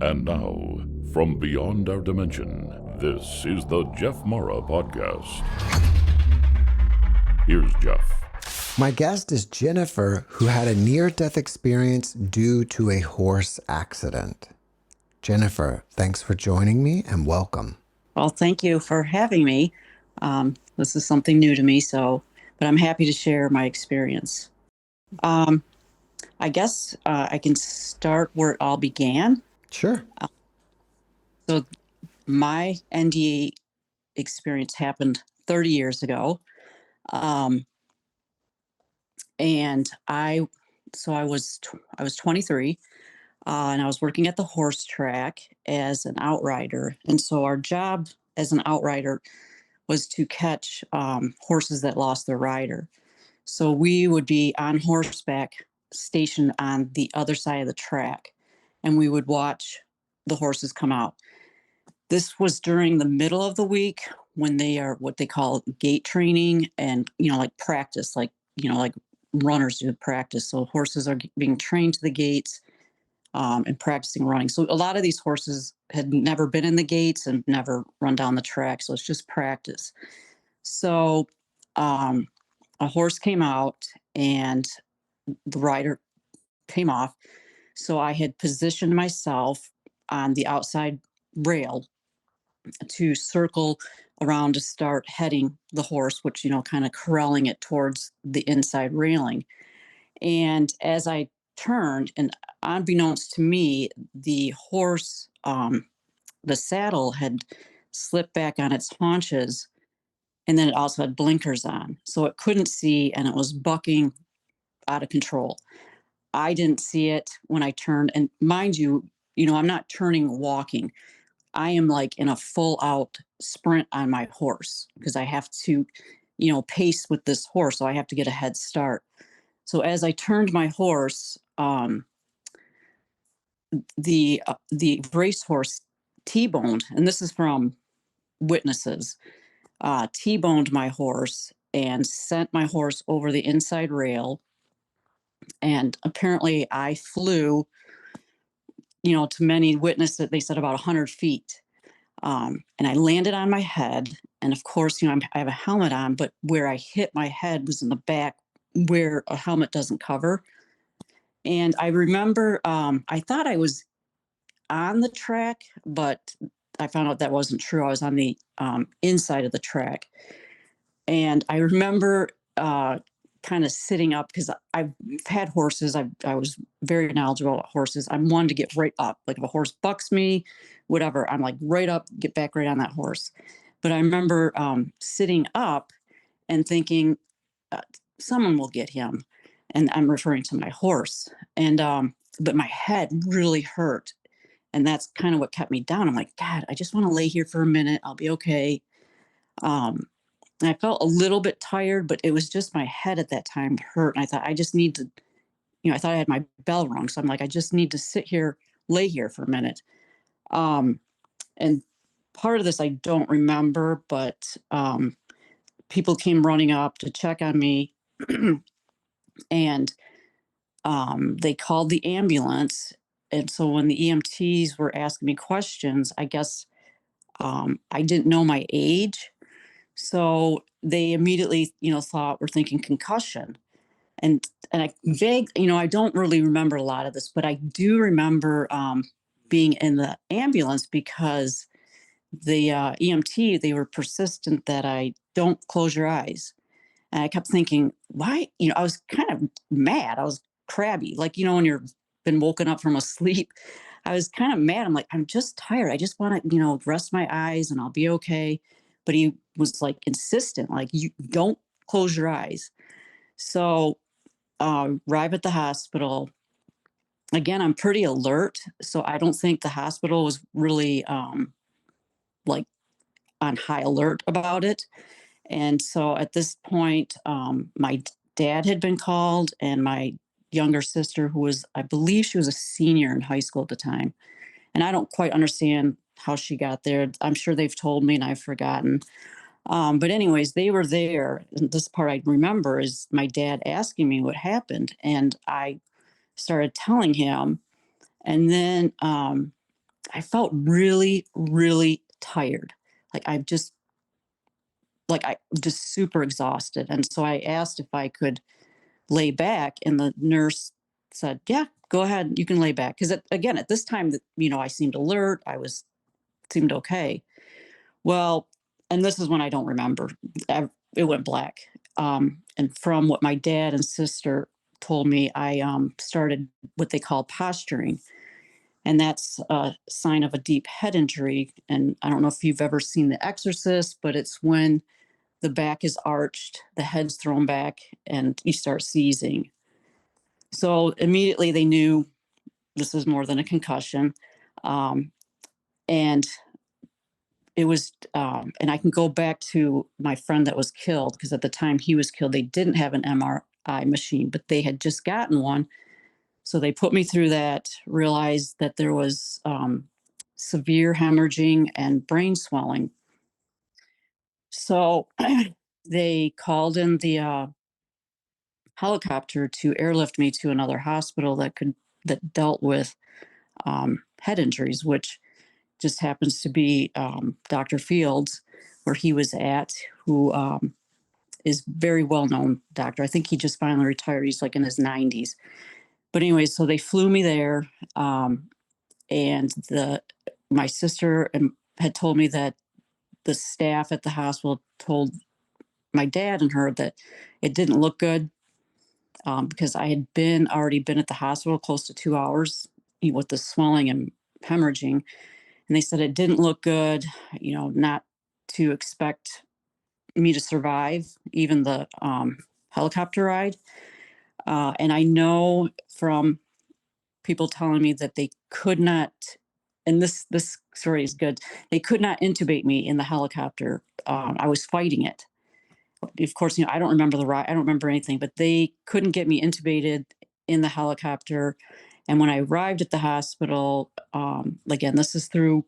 And now, from beyond our dimension, this is the JeffMara podcast. Here's Jeff. My guest is Jennifer, who had a near-death experience due to a horse accident. Jennifer, thanks for joining me and welcome. Well, thank you for having me. This is something new to me, but I'm happy to share my experience. I guess I can start where it all began. Sure. So my NDE experience happened 30 years ago. And I was 23, and I was working at the horse track as an outrider. And so our job as an outrider was to catch horses that lost their rider. So we would be on horseback stationed on the other side of the track, and we would watch the horses come out. This was during the middle of the week when they are what they call gait training and, like practice, like runners do practice. So horses are being trained to the gates and practicing running. So a lot of these horses had never been in the gates and never run down the track. So it's just practice. So a horse came out and the rider came off. So I had positioned myself on the outside rail to circle around to start heading the horse, which, kind of corralling it towards the inside railing. And as I turned, and unbeknownst to me, the horse, the saddle had slipped back on its haunches, and then it also had blinkers on. So it couldn't see, and it was bucking out of control. I didn't see it when I turned. And mind you, I'm not turning walking. I am like in a full out sprint on my horse because I have to, pace with this horse. So I have to get a head start. So as I turned my horse, the racehorse T-boned, and this is from witnesses, T-boned my horse and sent my horse over the inside rail. And apparently I flew, to many witnesses, they said about 100 feet. And I landed on my head. And of course, I have a helmet on, but where I hit my head was in the back where a helmet doesn't cover. And I remember I thought I was on the track, but I found out that wasn't true. I was on the inside of the track. And I remember kind of sitting up because I've had horses. I was very knowledgeable about horses. I'm one to get right up. Like if a horse bucks me, whatever, I'm like right up, get back right on that horse. But I remember sitting up and thinking, someone will get him. And I'm referring to my horse. And but my head really hurt. And that's kind of what kept me down. I'm like, God, I just want to lay here for a minute. I'll be okay. And I felt a little bit tired, but it was just my head at that time hurt. And I thought, I just need to, I thought I had my bell rung. So I'm like, I just need to sit here, lay here for a minute. And part of this I don't remember, but people came running up to check on me. And they called the ambulance. And so when the EMTs were asking me questions, I guess I didn't know my age. So they immediately, thought we're thinking concussion. And I I don't really remember a lot of this, but I do remember being in the ambulance because the EMT, they were persistent that I don't close your eyes. And I kept thinking, why? I was kind of mad. I was crabby. Like, when you're been woken up from a sleep, I was kind of mad. I'm like, I'm just tired. I just want to, rest my eyes and I'll be okay. But he was like insistent, like, you don't close your eyes. So arrive at the hospital. Again, I'm pretty alert. So I don't think the hospital was really like on high alert about it. And so at this point, my dad had been called and my younger sister, who was, I believe she was a senior in high school at the time. And I don't quite understand how she got there. I'm sure they've told me and I've forgotten. But anyways, they were there. And this part I remember is my dad asking me what happened. And I started telling him. And then I felt really, really tired. Like I'm just super exhausted. And so I asked if I could lay back, and the nurse said, "Yeah, go ahead. You can lay back." Because again, at this time, I seemed alert. Seemed okay. Well, and this is when I don't remember. It went black. And from what my dad and sister told me, I started what they call posturing, and that's a sign of a deep head injury. And I don't know if you've ever seen The Exorcist, but it's when the back is arched, the head's thrown back, and you start seizing. So immediately they knew this was more than a concussion. Um, and it was, and I can go back to my friend that was killed, because at the time he was killed, they didn't have an MRI machine, but they had just gotten one. So they put me through that, realized that there was severe hemorrhaging and brain swelling. So they called in the helicopter to airlift me to another hospital that dealt with head injuries, which just happens to be Dr. Fields, where he was at, who is very well known doctor. I think he just finally retired. He's like in his 90s. But anyway, so they flew me there, and my sister had told me that the staff at the hospital told my dad and her that it didn't look good, because I had already been at the hospital close to 2 hours with the swelling and hemorrhaging. And they said it didn't look good, not to expect me to survive even the helicopter ride. And I know from people telling me that they could not, and this story is good, they could not intubate me in the helicopter. I was fighting it. Of course, I don't remember the ride. I don't remember anything, but they couldn't get me intubated in the helicopter. And when I arrived at the hospital, again, this is through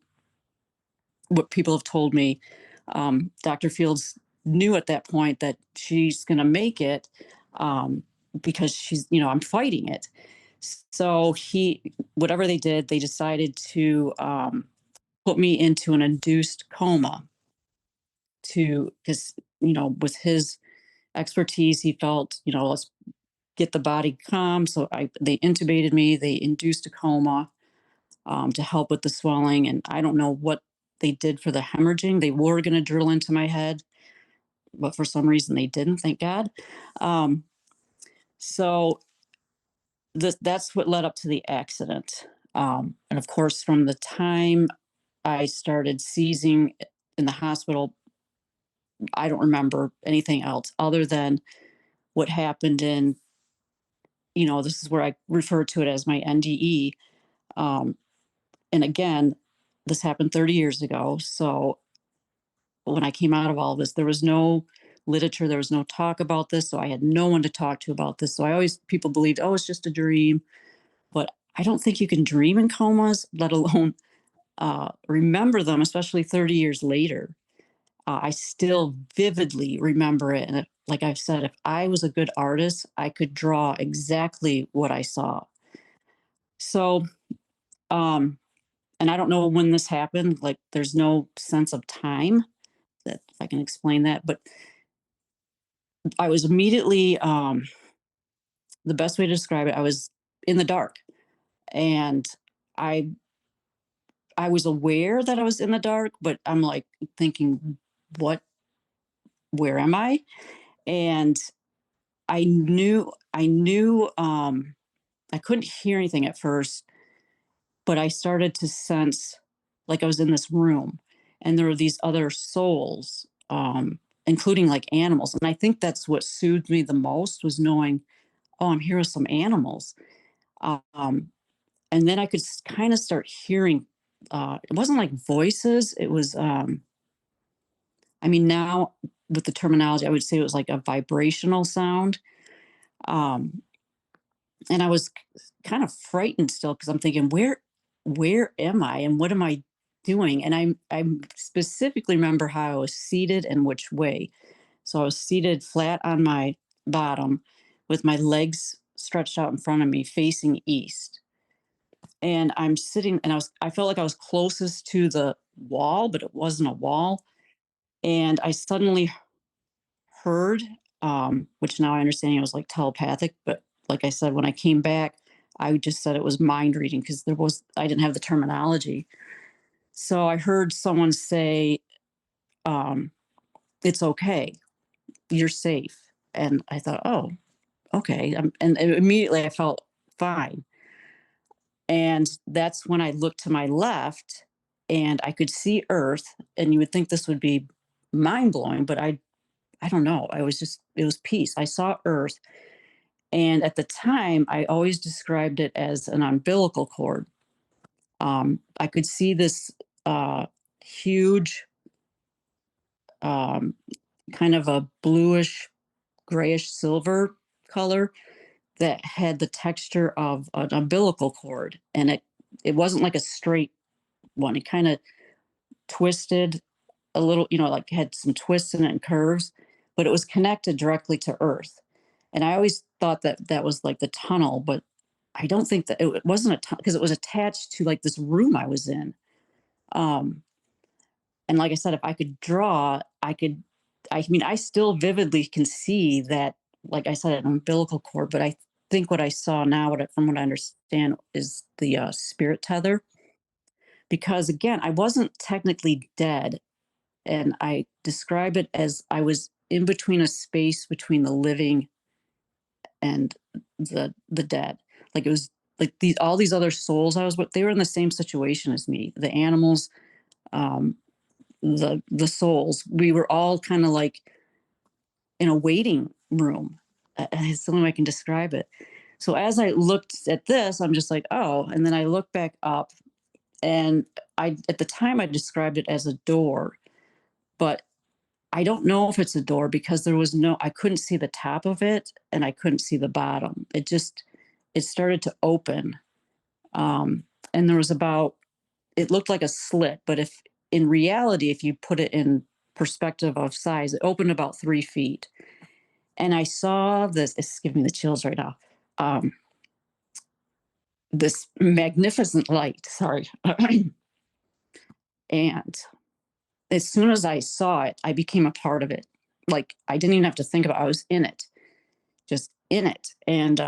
what people have told me, Dr. Fields knew at that point that she's going to make it, because I'm fighting it. So whatever they did, they decided to put me into an induced coma because, with his expertise, he felt, let's get the body calm. So they intubated me, they induced a coma to help with the swelling. And I don't know what they did for the hemorrhaging. They were going to drill into my head, but for some reason they didn't, thank God. So that's what led up to the accident. And of course, from the time I started seizing in the hospital, I don't remember anything else other than what happened in, this is where I refer to it as my NDE. And again, this happened 30 years ago. So when I came out of all this, there was no literature, there was no talk about this. So I had no one to talk to about this. So people believed, oh, it's just a dream. But I don't think you can dream in comas, let alone remember them, especially 30 years later. I still vividly remember it. And like I've said, if I was a good artist, I could draw exactly what I saw. So, and I don't know when this happened. Like, there's no sense of time that if I can explain that. But I was immediately, the best way to describe it, I was in the dark. And I I was aware that I was in the dark, but I'm like thinking, where am I? And I knew I couldn't hear anything at first, but I started to sense like I was in this room and there were these other souls, including like animals. And I think that's what soothed me the most, was knowing, oh, I'm here with some animals. Um, and then I could kind of start hearing, it wasn't like voices. It was, now with the terminology, I would say it was like a vibrational sound. Um, and I was kind of frightened still, because I'm thinking, where am I and what am I doing? And I specifically remember how I was seated and which way. So I was seated flat on my bottom with my legs stretched out in front of me facing east. and I'm sitting, and I felt like I was closest to the wall, but it wasn't a wall. And I suddenly heard, which now I understand it was like telepathic, but like I said, when I came back, I just said it was mind reading because I didn't have the terminology. So I heard someone say, um, it's okay, you're safe. And I thought, oh, okay. And immediately I felt fine. And that's when I looked to my left and I could see Earth. And you would think this would be mind blowing, but I don't know. It was peace. I saw Earth. And at the time, I always described it as an umbilical cord. I could see this huge, um, kind of a bluish, grayish silver color that had the texture of an umbilical cord. And it wasn't like a straight one. It kind of twisted a little, like had some twists in it and curves, but it was connected directly to Earth. And I always thought that that was like the tunnel, but I don't think that it wasn't a tunnel because it was attached to like this room I was in. Um, and like I said, if I could draw, I mean, I still vividly can see that, like I said, an umbilical cord, but I think what I saw now, from what I understand, is the spirit tether. Because again, I wasn't technically dead. And I describe it as I was in between a space between the living and the dead. Like it was like all these other souls I was with, they were in the same situation as me. The animals, um, the souls, we were all kind of like in a waiting room. It's the only way I can describe it. So as I looked at this, I'm just like, oh, and then I look back up, and at the time I described it as a door, but I don't know if it's a door because I couldn't see the top of it and I couldn't see the bottom. It started to open. And there was it looked like a slit, but in reality, if you put it in perspective of size, it opened about 3 feet. And I saw it's giving me the chills right now. Um, this magnificent light, sorry. And as soon as I saw it, I became a part of it. Like I didn't even have to think about it. I was in it, just in it. And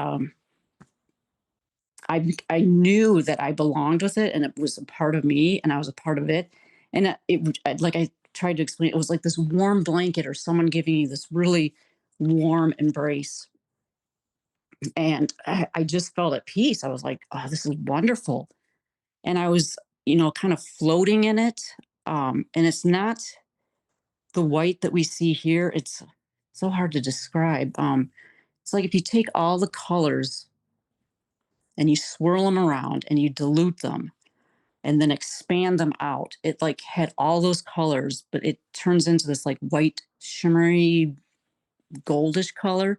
I knew that I belonged with it and it was a part of me and I was a part of it. And like I tried to explain, it was like this warm blanket or someone giving you this really warm embrace. And I just felt at peace. I was like, oh, this is wonderful. And I was, kind of floating in it. And it's not the white that we see here. It's so hard to describe. It's like if you take all the colors and you swirl them around and you dilute them and then expand them out, it like had all those colors, but it turns into this like white, shimmery, goldish color.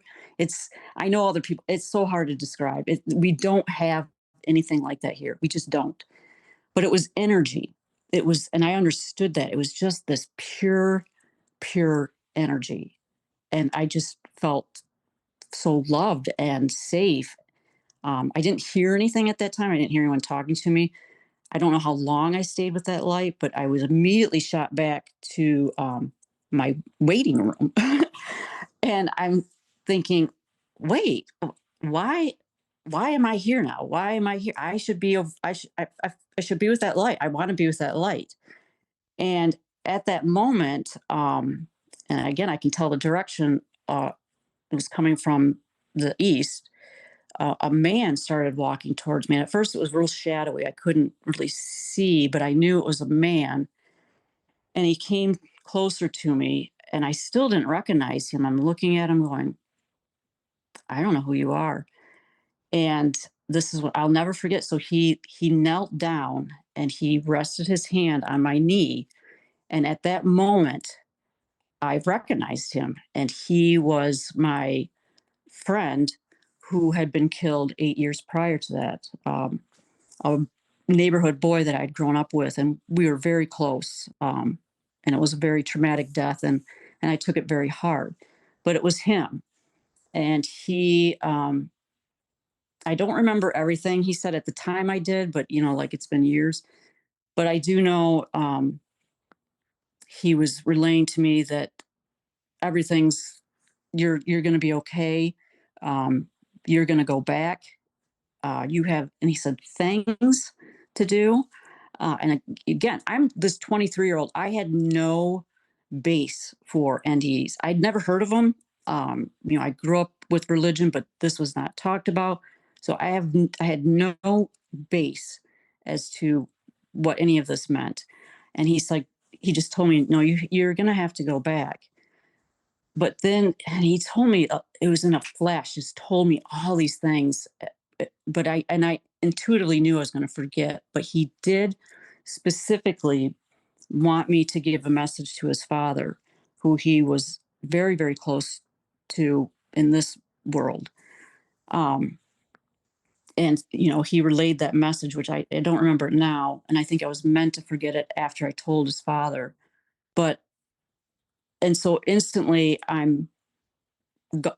I know other people, it's so hard to describe. We don't have anything like that here. We just don't. But it was energy. And I understood that. It was just this pure, pure energy. And I just felt so loved and safe. I didn't hear anything at that time. I didn't hear anyone talking to me. I don't know how long I stayed with that light, but I was immediately shot back to my waiting room. And I'm thinking, wait, why am I here now? Why am I here? I should be I should be with that light. I want to be with that light. And at that moment, and again, I can tell the direction it was coming from the east. A man started walking towards me. And at first, it was real shadowy. I couldn't really see, but I knew it was a man. And he came closer to me, and I still didn't recognize him. I'm looking at him, going, I don't know who you are. And this is what I'll never forget. So he knelt down and he rested his hand on my knee. And at that moment, I recognized him, and he was my friend who had been killed 8 years prior to that. A neighborhood boy that I'd grown up with, and we were very close. And it was a very traumatic death, and I took it very hard. But it was him, and I don't remember everything he said at the time. I did, but like it's been years. But I do know he was relaying to me that everything's you're going to be okay. Um, you're going to go back. You have, and he said, things to do. And again, I'm this 23-year-old. I had no base for NDEs. I'd never heard of them. I grew up with religion, but this was not talked about. So I had no base as to what any of this meant. And he just told me, no, you're going to have to go back. But then, and he told me, it was in a flash, just told me all these things. But I intuitively knew I was going to forget, but he did specifically want me to give a message to his father, who he was very, very close to in this world. And, he relayed that message, which I don't remember it now. And I think I was meant to forget it after I told his father. And so instantly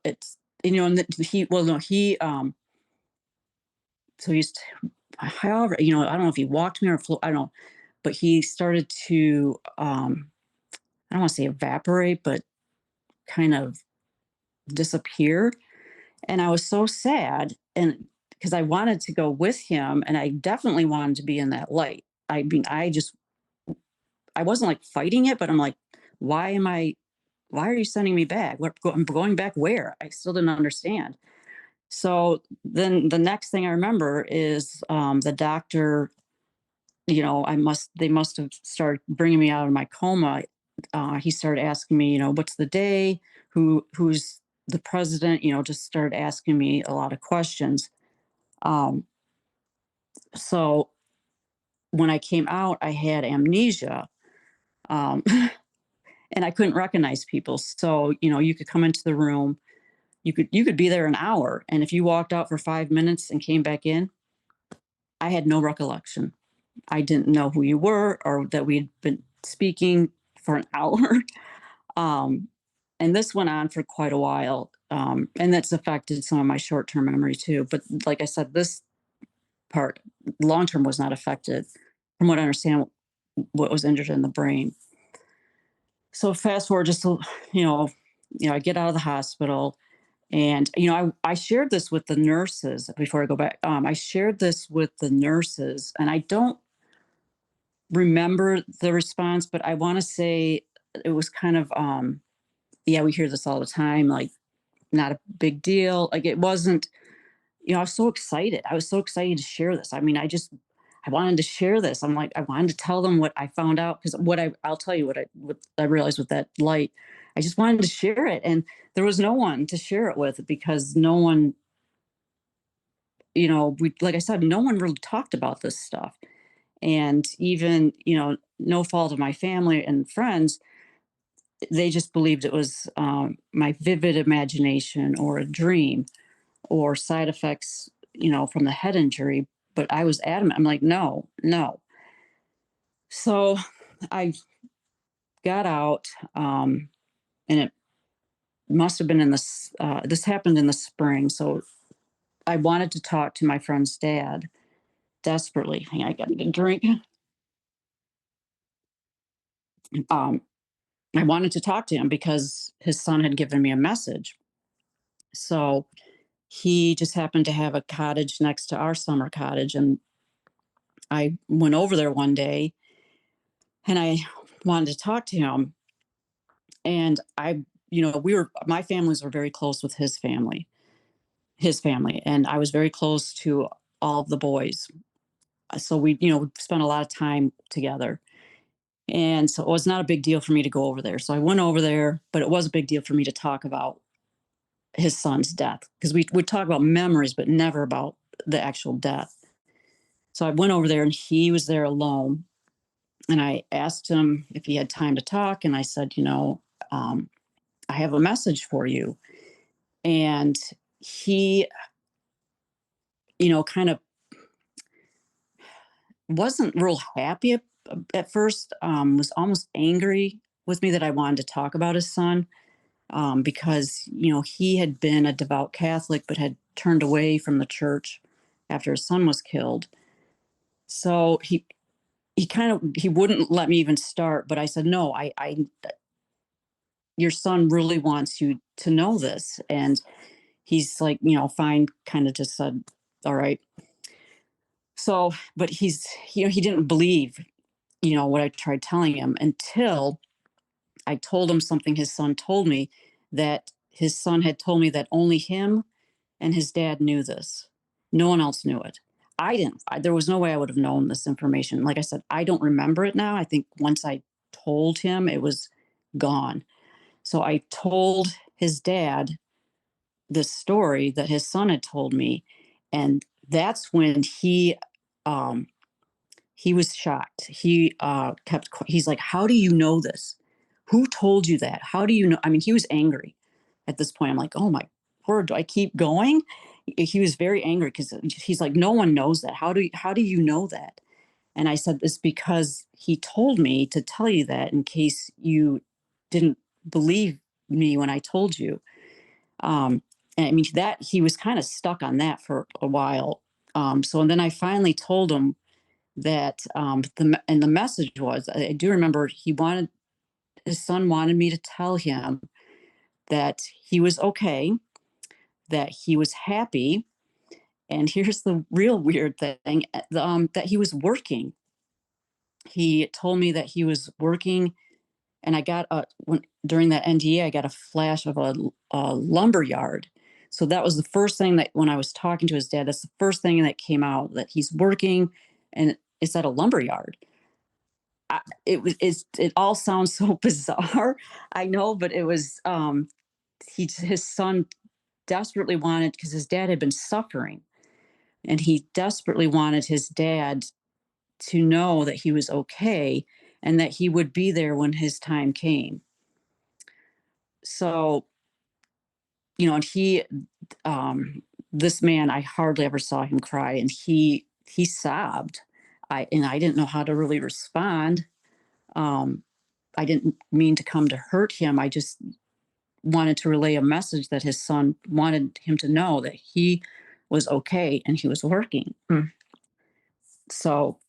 it's, and so however, I don't know if he walked me or flew, I don't know, but he started to, I don't want to say evaporate, but kind of disappear. And I was so sad. And because I wanted to go with him and I definitely wanted to be in that light. I mean, I wasn't like fighting it, but I'm like, why are you sending me back? I'm going back where? I still didn't understand. So then the next thing I remember is the doctor, they must have started bringing me out of my coma. He started asking me, what's the day? Who's the president? Just started asking me a lot of questions. So when I came out, I had amnesia. Um, and I couldn't recognize people. So, you could come into the room, you could be there an hour. And if you walked out for 5 minutes and came back in, I had no recollection. I didn't know who you were or that we'd been speaking for an hour. And this went on for quite a while. And that's affected some of my short-term memory too. But like I said, this part, long-term, was not affected from what I understand, what was injured in the brain. So fast forward just to, I get out of the hospital and, I shared this with the nurses before I go back. I shared this with the nurses and I don't remember the response, but I want to say it was kind of, yeah, we hear this all the time, like not a big deal. Like it wasn't, I was so excited. I was so excited to share this. I mean, I wanted to share this. I'm like, I wanted to tell them what I found out because I'll tell you what I realized with that light. I just wanted to share it, and there was no one to share it with because no one, like I said, no one really talked about this stuff, and even no fault of my family and friends, they just believed it was my vivid imagination or a dream or side effects, from the head injury. But I was adamant. I'm like, no, no. So I got out, and it must have been this happened in the spring. So I wanted to talk to my friend's dad desperately. Hang on, I got to get a drink. Um, I wanted to talk to him because his son had given me a message. So he just happened to have a cottage next to our summer cottage. And I went over there one day and I wanted to talk to him. And my families were very close with his family, and I was very close to all of the boys. So we, spent a lot of time together. And so it was not a big deal for me to go over there. So I went over there, but it was a big deal for me to talk about his son's death because we would talk about memories, but never about the actual death. So I went over there and he was there alone. And I asked him if he had time to talk. And I said, I have a message for you. And he, kind of wasn't real happy at first, was almost angry with me that I wanted to talk about his son. because, he had been a devout Catholic, but had turned away from the church after his son was killed. So he wouldn't let me even start, but I said, no, your son really wants you to know this. And he's like, fine, kind of just said, all right. So, but he didn't believe, what I tried telling him until I told him something his son told me, that his son had told me that only him and his dad knew this. No one else knew it. I didn't. There was no way I would have known this information. Like I said, I don't remember it now. I think once I told him, it was gone. So I told his dad this story that his son had told me, and that's when he was shocked. He's like, how do you know this? Who told you that? How do you know? I mean, he was angry at this point. I'm like, oh my word, do I keep going? He was very angry because he's like, no one knows that. How do you know that? And I said, it's because he told me to tell you that in case you didn't believe me when I told you. And I mean, that he was kind of stuck on that for a while. And then I finally told him that the message was, I do remember his son wanted me to tell him that he was okay, that he was happy. And here's the real weird thing, that he was working. He told me that he was working, and I got during that NDE, I got a flash of a lumber yard. So that was the first thing that when I was talking to his dad, that's the first thing that came out, that he's working, and it's at a lumber yard. It all sounds so bizarre, I know, but it was his son desperately wanted, because his dad had been suffering, and he desperately wanted his dad to know that he was okay and that he would be there when his time came. So, and this man, I hardly ever saw him cry, and he sobbed. I didn't know how to really respond. I didn't mean to come to hurt him. I just wanted to relay a message that his son wanted him to know, that he was okay and he was working. So,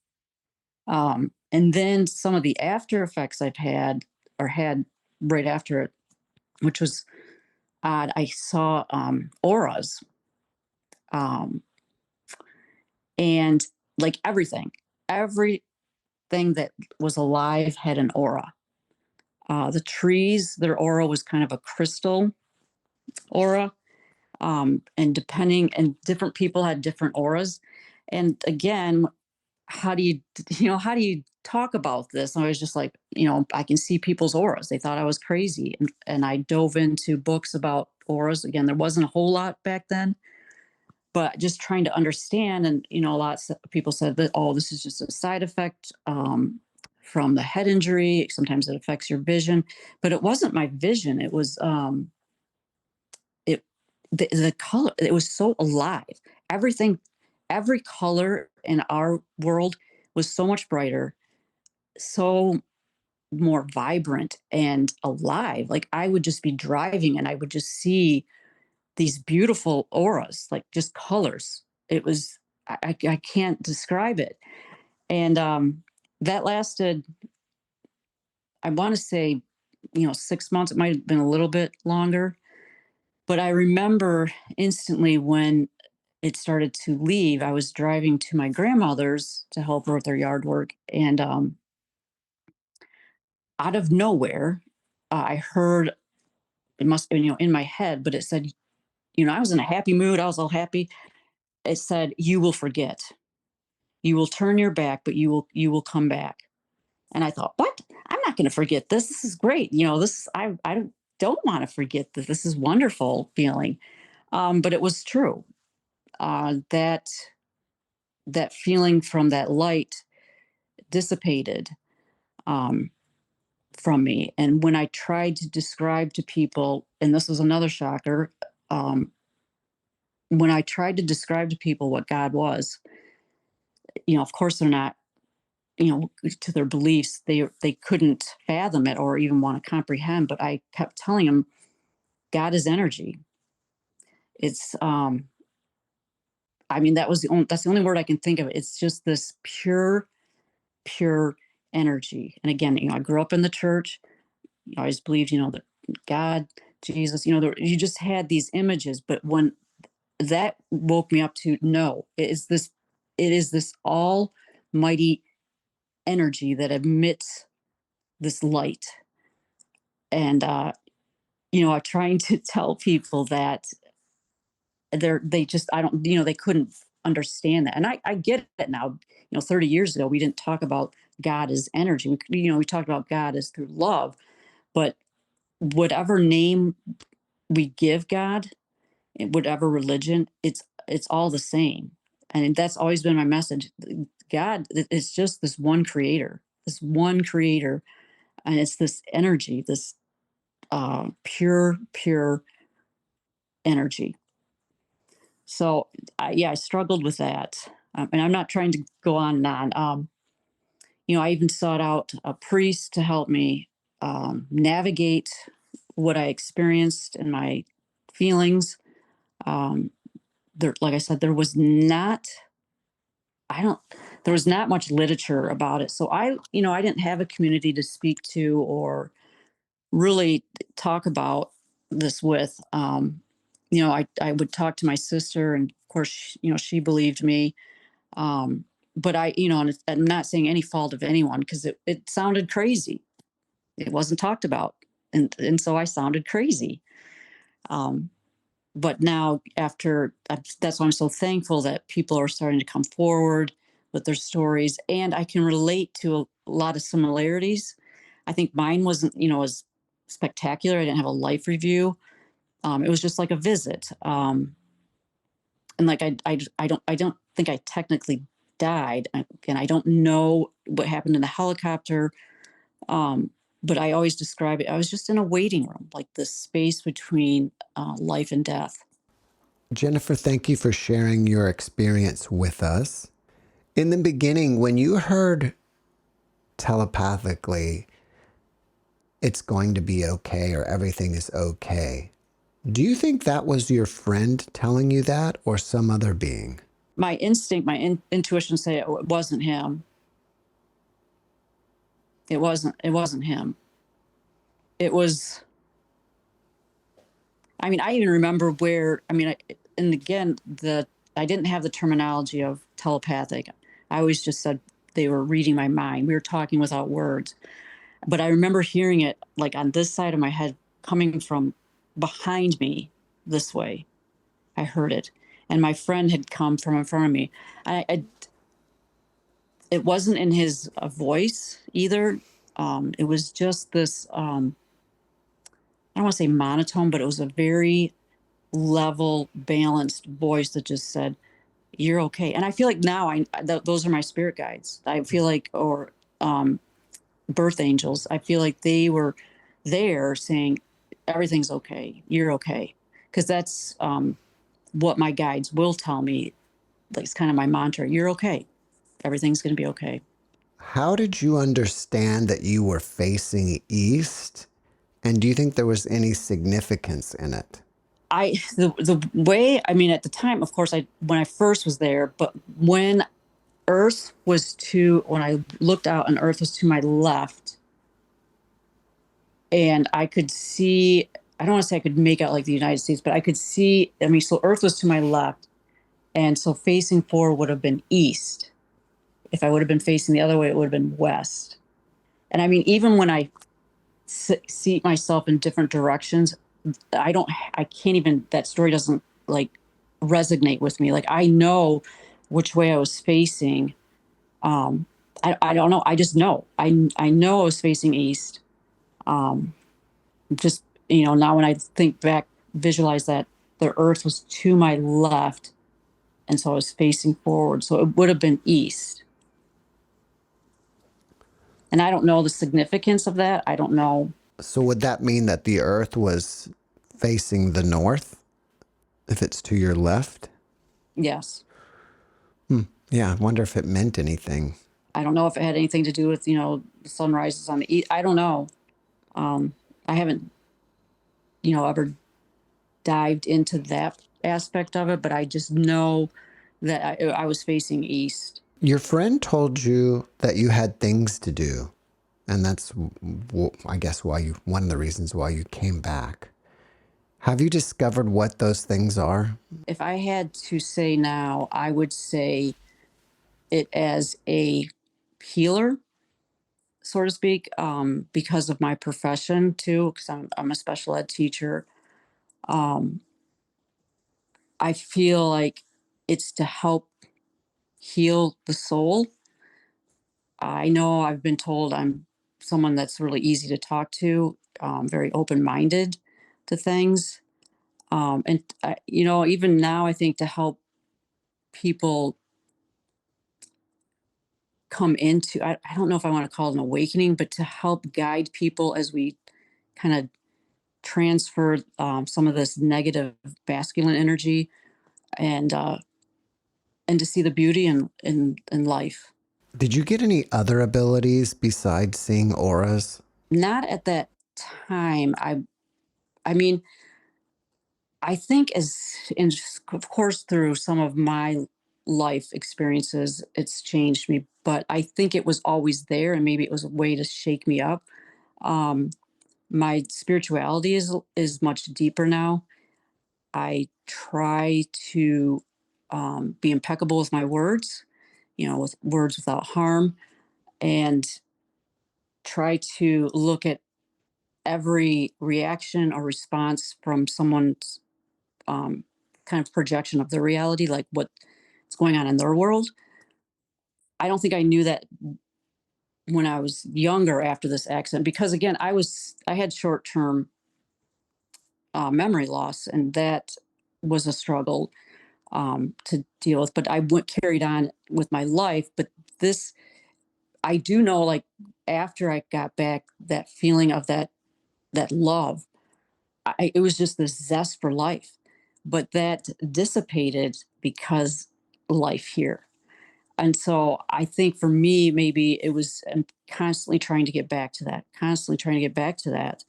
and then some of the after effects I've had right after it, which was odd. I saw auras, and like everything that was alive had an aura. The trees, their aura was kind of a crystal aura. And different people had different auras. And again, how do you talk about this? And I was just like, I can see people's auras. They thought I was crazy. And I dove into books about auras. Again, there wasn't a whole lot back then, but just trying to understand. And, a lot of people said that, oh, this is just a side effect from the head injury. Sometimes it affects your vision, but it wasn't my vision. It was, the color, it was so alive. Every color in our world was so much brighter, so more vibrant and alive. Like I would just be driving and I would just see these beautiful auras, like just colors. It was, I can't describe it. And that lasted, I want to say, 6 months. It might have been a little bit longer. But I remember instantly when it started to leave. I was driving to my grandmother's to help her with her yard work. And out of nowhere, I heard, it must have been, in my head, but it said, I was in a happy mood. I was all happy. It said, you will forget. You will turn your back, but you will come back. And I thought, what? I'm not going to forget this. This is great. I don't want to forget that. This is wonderful feeling. But it was true. That feeling from that light dissipated from me. And when I tried to describe to people, and this was another shocker, when I tried to describe to people what God was, of course they're not, to their beliefs, they couldn't fathom it or even want to comprehend. But I kept telling them God is energy. It's, I mean, that's the only word I can think of. It's just this pure energy. And again, I grew up in the church. I always believed, that God, Jesus, you just had these images. But when that woke me up to, no, it is this almighty energy that emits this light. And, I'm trying to tell people that they just, I don't, they couldn't understand that. And I get it now. 30 years ago, we didn't talk about God as energy. We talked about God as through love, but whatever name we give God, whatever religion, it's all the same. And that's always been my message. God is just this one creator, and it's this energy, this pure energy. So I struggled with that, and I'm not trying to go on and on. I even sought out a priest to help me navigate what I experienced and my feelings. Um, like I said, I don't, there was not much literature about it. So I didn't have a community to speak to or really talk about this with. I would talk to my sister, and of course, she believed me. But and I'm not saying any fault of anyone, because it sounded crazy. It wasn't talked about. And so I sounded crazy. But now that's why I'm so thankful that people are starting to come forward with their stories, and I can relate to a lot of similarities. I think mine wasn't, as spectacular. I didn't have a life review. It was just like a visit. And like, I don't think I technically died. And I don't know what happened in the helicopter. But I always describe it, I was just in a waiting room, like the space between life and death. Jennifer, thank you for sharing your experience with us. In the beginning, when you heard telepathically, it's going to be okay or everything is okay, do you think that was your friend telling you that or some other being? My instinct, intuition say it wasn't him. It wasn't him. It was, I mean, I even remember and again, I didn't have the terminology of telepathic. I always just said they were reading my mind. We were talking without words. But I remember hearing it like on this side of my head, coming from behind me this way. I heard it. And my friend had come from in front of me. It wasn't in his voice either. It was just this, I don't want to say monotone, but it was a very level, balanced voice that just said, "You're okay." And I feel like now those are my spirit guides. I feel like, or birth angels. I feel like they were there saying, "Everything's okay. You're okay," because that's what my guides will tell me. Like, it's kind of my mantra: "You're okay. Everything's going to be okay." How did you understand that you were facing east? And do you think there was any significance in it? The way, I mean, at the time, of course, when I first was there, but when when I looked out and Earth was to my left, and I could see, I don't want to say I could make out like the United States, but I could see, I mean, so Earth was to my left, and so facing forward would have been east. If I would have been facing the other way, it would have been west. And I mean, even when I see myself in different directions, I can't even, that story doesn't like resonate with me. Like, I know which way I was facing. I don't know. I just know. I know I was facing east. Just, now when I think back, visualize that the earth was to my left. And so I was facing forward. So it would have been east. And I don't know the significance of that. I don't know. So would that mean that the earth was facing the north if it's to your left? Yes. Yeah, I wonder if it meant anything. I don't know if it had anything to do with, the sunrises on the east. I don't know. I haven't, ever dived into that aspect of it, but I just know that I was facing east. Your friend told you that you had things to do, and that's, I guess, one of the reasons why you came back. Have you discovered what those things are? If I had to say now, I would say it as a healer, so to speak, because of my profession too, because I'm a special ed teacher. Um, I feel like it's to help heal the soul. I know I've been told I'm someone that's really easy to talk to, very open-minded to things. And, even now, I think to help people come into, I don't know if I want to call it an awakening, but to help guide people as we kind of transfer some of this negative masculine energy and to see the beauty in life. Did you get any other abilities besides seeing auras? Not at that time. I mean, I think of course, through some of my life experiences, it's changed me, but I think it was always there and maybe it was a way to shake me up. Um, my spirituality is much deeper now. I try to be impeccable with my words, with words without harm, and try to look at every reaction or response from someone's um, kind of projection of their reality, like what's going on in their world. I don't think I knew that when I was younger after this accident, because again, I had short term memory loss, and that was a struggle to deal with. But I went carried on with my life. But this, I do know, like after I got back, that feeling of that love, it was just this zest for life. But that dissipated because life here. And so I think for me, maybe it was constantly trying to get back to that, constantly trying to get back to that.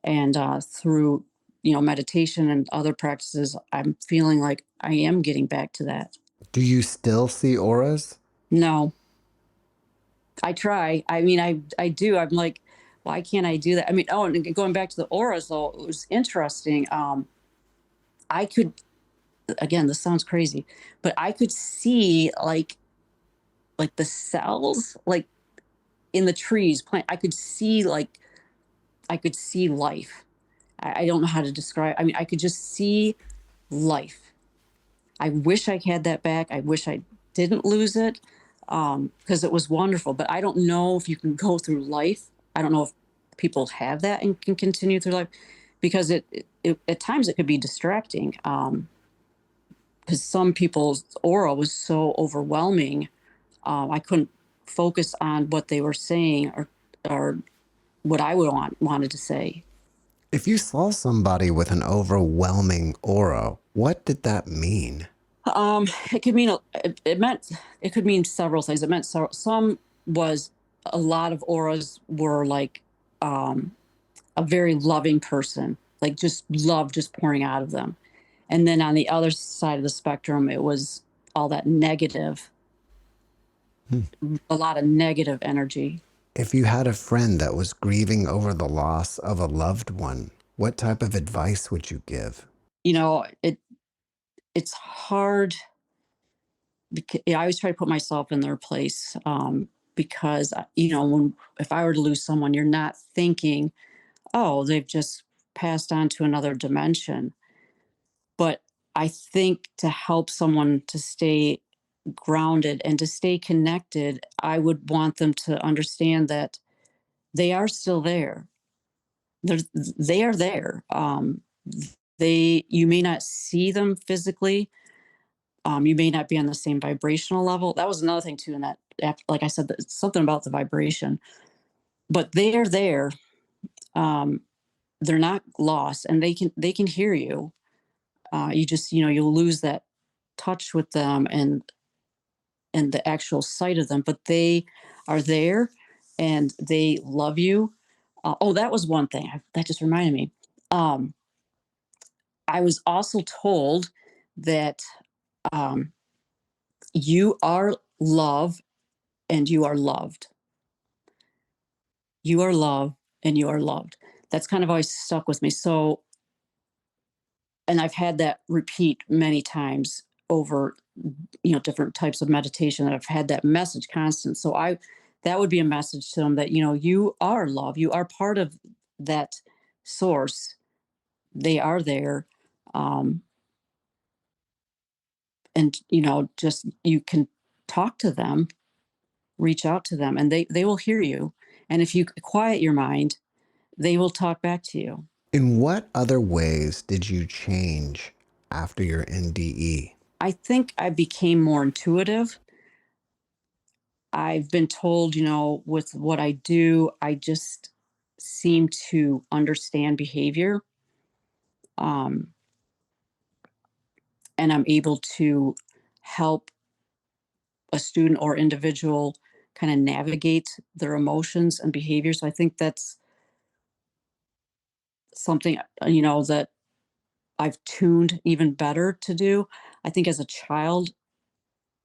And through, meditation and other practices, I'm feeling like I am getting back to that. Do you still see auras? No, I try. I mean, I do. I'm like, why can't I do that? I mean, oh, and going back to the auras, though, it was interesting. I could, again, this sounds crazy, but I could see like the cells, like in the trees, plant. I could see life. I don't know how to describe. I mean, I could just see life. I wish I had that back. I wish I didn't lose it because it was wonderful. But I don't know if you can go through life. I don't know if people have that and can continue through life because it at times it could be distracting because some people's aura was so overwhelming. I couldn't focus on what they were saying or what I wanted to say. If you saw somebody with an overwhelming aura, what did that mean? It could mean it could mean several things. It meant some was a lot of auras were like a very loving person, like just love just pouring out of them. And then on the other side of the spectrum, it was all that negative, a lot of negative energy. If you had a friend that was grieving over the loss of a loved one, what type of advice would you give? It's hard because I always try to put myself in their place because if I were to lose someone, you're not thinking, oh, they've just passed on to another dimension. But I think to help someone to stay grounded and to stay connected, I would want them to understand that they are still there. They are there. You may not see them physically. You may not be on the same vibrational level. That was another thing too. In that, like I said, it's something about the vibration, but they are there. Um, they're not lost, and they can hear you. You just you'll lose that touch with them and the actual sight of them, but they are there, and they love you. Oh, that was one thing that just reminded me. Um, I was also told that you are love and you are loved. You are love and you are loved. That's kind of always stuck with me. So, and I've had that repeat many times over, different types of meditation that I've had that message constant. So that would be a message to them that, you are love. You are part of that source. They are there. Um, and, just you can talk to them, reach out to them, and they will hear you. And if you quiet your mind, they will talk back to you. In what other ways did you change after your NDE? I think I became more intuitive. I've been told, with what I do, I just seem to understand behavior. Um, and I'm able to help a student or individual kind of navigate their emotions and behavior. So I think that's something, that I've tuned even better to do. I think as a child,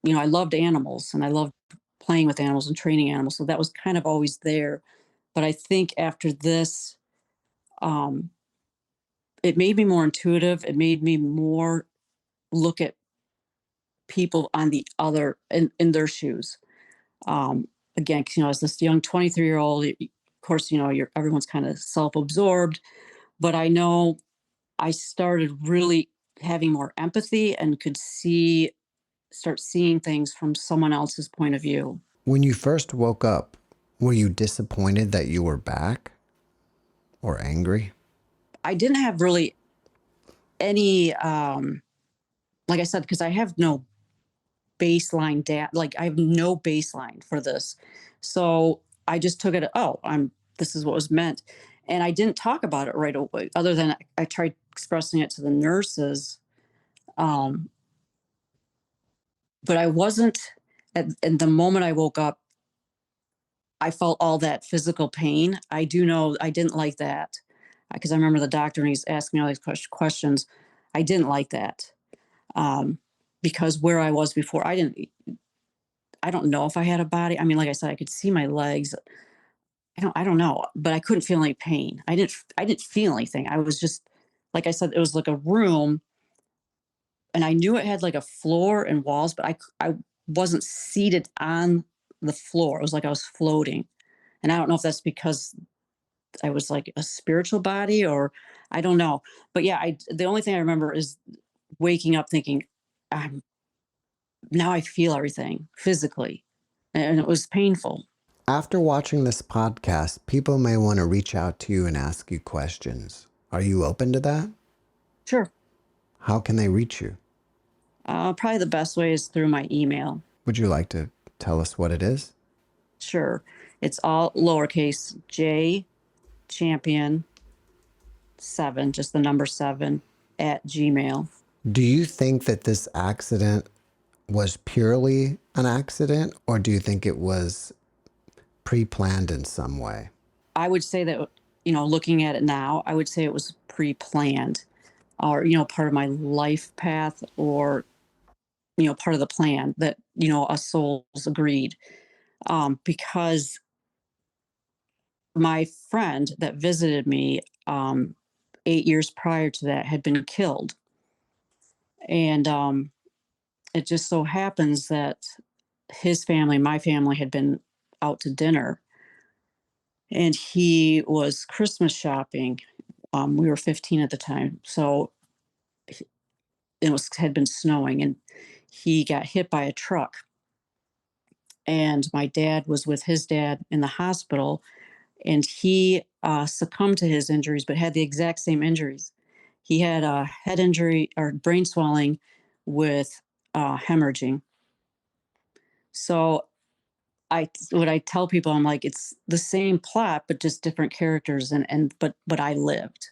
I loved animals and I loved playing with animals and training animals. So that was kind of always there. But I think after this, um, it made me more intuitive. It made me more look at people on the other in their shoes. Again, 'cause, as this young 23-year-old, of course, everyone's kind of self-absorbed, but I know I started really having more empathy and could start seeing things from someone else's point of view. When you first woke up, were you disappointed that you were back or angry? I didn't have really any, like I said, because I have no baseline data, like I have no baseline for this. So I just took it, oh, this is what was meant. And I didn't talk about it right away, other than I tried expressing it to the nurses. Um, but I wasn't, at the moment I woke up, I felt all that physical pain. I do know I didn't like that because I remember the doctor and he's asking me all these questions. I didn't like that because where I was before, I don't know if I had a body. I mean, like I said, I could see my legs. I don't know, but I couldn't feel any pain. I didn't feel anything. I was just, like I said, it was like a room and I knew it had like a floor and walls, but I wasn't seated on the floor. It was like I was floating. And I don't know if that's because I was like a spiritual body or I don't know. But yeah, the only thing I remember is waking up thinking, now I feel everything physically. And it was painful. After watching this podcast, people may want to reach out to you and ask you questions. Are you open to that? Sure. How can they reach you? Probably the best way is through my email. Would you like to tell us what it is? Sure. It's all lowercase J champion 7, just the number 7 at Gmail. Do you think that this accident was purely an accident, or do you think it was pre-planned in some way? I would say that, looking at it now, I would say it was pre-planned or, part of my life path or, part of the plan that, us souls agreed. Because my friend that visited me 8 years prior to that had been killed. And it just so happens that his family, my family, had been out to dinner and he was Christmas shopping. We were 15 at the time. So had been snowing and he got hit by a truck. And my dad was with his dad in the hospital and he succumbed to his injuries, but had the exact same injuries. He had a head injury or brain swelling with hemorrhaging. So what I tell people, I'm like, it's the same plot, but just different characters. But I lived.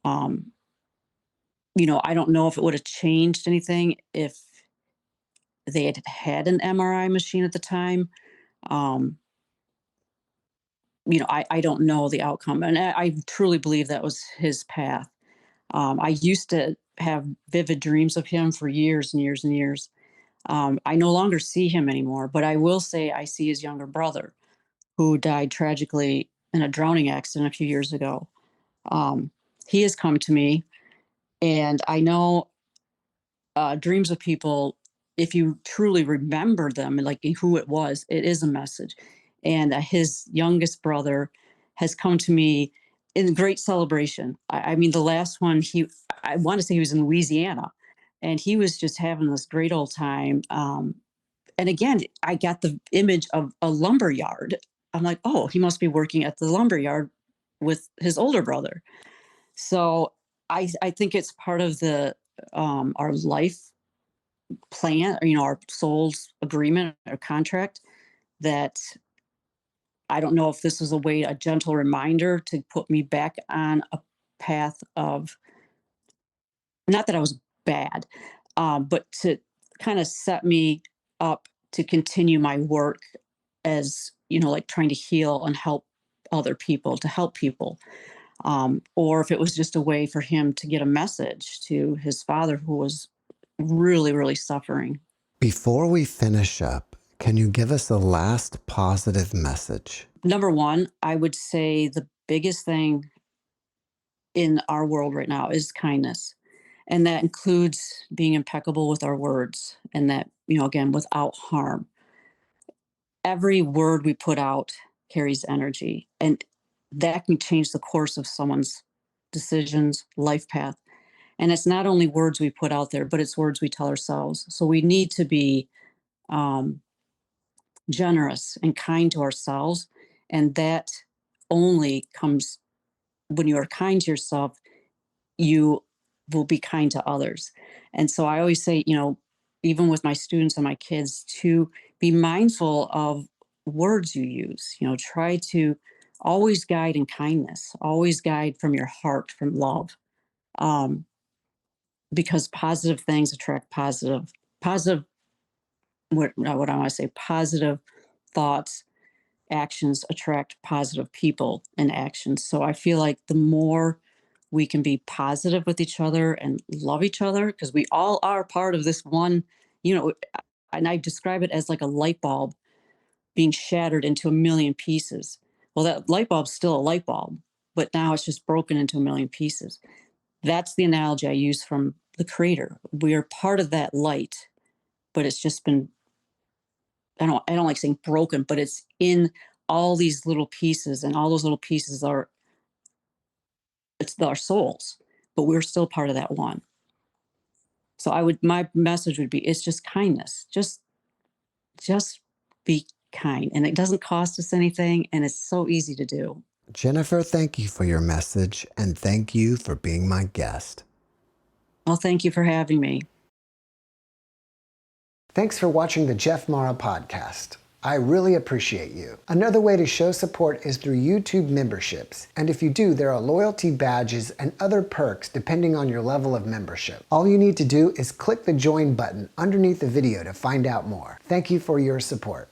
Um, I don't know if it would have changed anything if they had an MRI machine at the time. Um, I don't know the outcome. And I truly believe that was his path. I used to have vivid dreams of him for years and years and years. I no longer see him anymore, but I will say I see his younger brother, who died tragically in a drowning accident a few years ago. Um, he has come to me, and I know dreams of people, if you truly remember them and like who it was, it is a message. And his youngest brother has come to me in great celebration. I mean, the last one, I want to say he was in Louisiana, and he was just having this great old time. And again, I got the image of a lumber yard. I'm like, oh, he must be working at the lumber yard with his older brother. So I think it's part of the our life plan, or, our soul's agreement or contract, that I don't know if this is a gentle reminder to put me back on a path of, not that I was bad, but to kind of set me up to continue my work as, like trying to heal and help other people, to help people. Or if it was just a way for him to get a message to his father, who was really, really suffering. Before we finish up, can you give us a last positive message? Number one, I would say the biggest thing in our world right now is kindness. And that includes being impeccable with our words, and that, again, without harm. Every word we put out carries energy, and that can change the course of someone's decisions, life path. And it's not only words we put out there, but it's words we tell ourselves. So we need to be um, generous and kind to ourselves. And that only comes when you are kind to yourself, you will be kind to others. And so I always say, even with my students and my kids, to be mindful of words you use. Try to always guide in kindness, always guide from your heart, from love. Um, because positive things attract positive, what I want to say, positive thoughts, actions attract positive people and actions. So I feel like the more we can be positive with each other and love each other, because we all are part of this one, you know, and I describe it as like a light bulb being shattered into a million pieces. Well, that light bulb's still a light bulb, but now it's just broken into a million pieces. That's the analogy I use from the creator. We are part of that light, but it's just been, I don't like saying broken, but it's in all these little pieces, and all those little pieces it's our souls, but we're still part of that one. So my message would be, it's just kindness. Just be kind. And it doesn't cost us anything, and it's so easy to do. Jennifer, thank you for your message, and thank you for being my guest. Well, thank you for having me. Thanks for watching the JeffMara podcast. I really appreciate you. Another way to show support is through YouTube memberships. And if you do, there are loyalty badges and other perks depending on your level of membership. All you need to do is click the join button underneath the video to find out more. Thank you for your support.